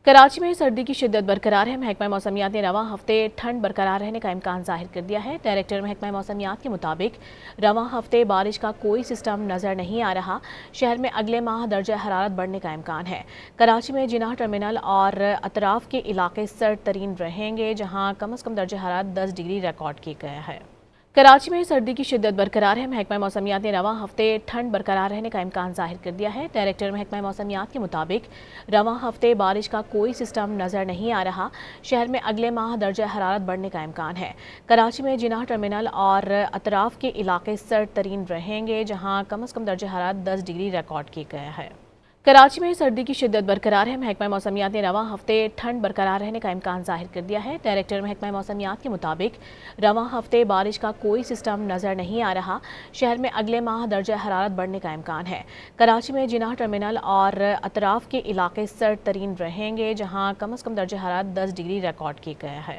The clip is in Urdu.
کراچی میں سردی کی شدت برقرار ہے۔ محکمہ موسمیات نے رواں ہفتے ٹھنڈ برقرار رہنے کا امکان ظاہر کر دیا ہے۔ ڈائریکٹر محکمہ موسمیات کے مطابق رواں ہفتے بارش کا کوئی سسٹم نظر نہیں آ رہا۔ شہر میں اگلے ماہ درجہ حرارت بڑھنے کا امکان ہے۔ کراچی میں جناح ٹرمینل اور اطراف کے علاقے سرد ترین رہیں گے، جہاں کم از کم درجہ حرارت 10 ڈگری ریکارڈ کی گیا ہے۔ کراچی میں سردی کی شدت برقرار ہے۔ محکمہ موسمیات نے رواں ہفتے ٹھنڈ برقرار رہنے کا امکان ظاہر کر دیا ہے۔ ڈائریکٹر محکمہ موسمیات کے مطابق رواں ہفتے بارش کا کوئی سسٹم نظر نہیں آ رہا۔ شہر میں اگلے ماہ درجہ حرارت بڑھنے کا امکان ہے۔ کراچی میں جناح ٹرمینل اور اطراف کے علاقے سرد ترین رہیں گے، جہاں کم از کم درجہ حرارت 10 ڈگری ریکارڈ کی گیا ہے۔ کراچی میں سردی کی شدت برقرار ہے۔ محکمہ موسمیات نے رواں ہفتے ٹھنڈ برقرار رہنے کا امکان ظاہر کر دیا ہے۔ ڈائریکٹر محکمہ موسمیات کے مطابق رواں ہفتے بارش کا کوئی سسٹم نظر نہیں آ رہا۔ شہر میں اگلے ماہ درجہ حرارت بڑھنے کا امکان ہے۔ کراچی میں جناح ٹرمینل اور اطراف کے علاقے سرد ترین رہیں گے، جہاں کم از کم درجہ حرارت 10 ڈگری ریکارڈ کی گیا ہے۔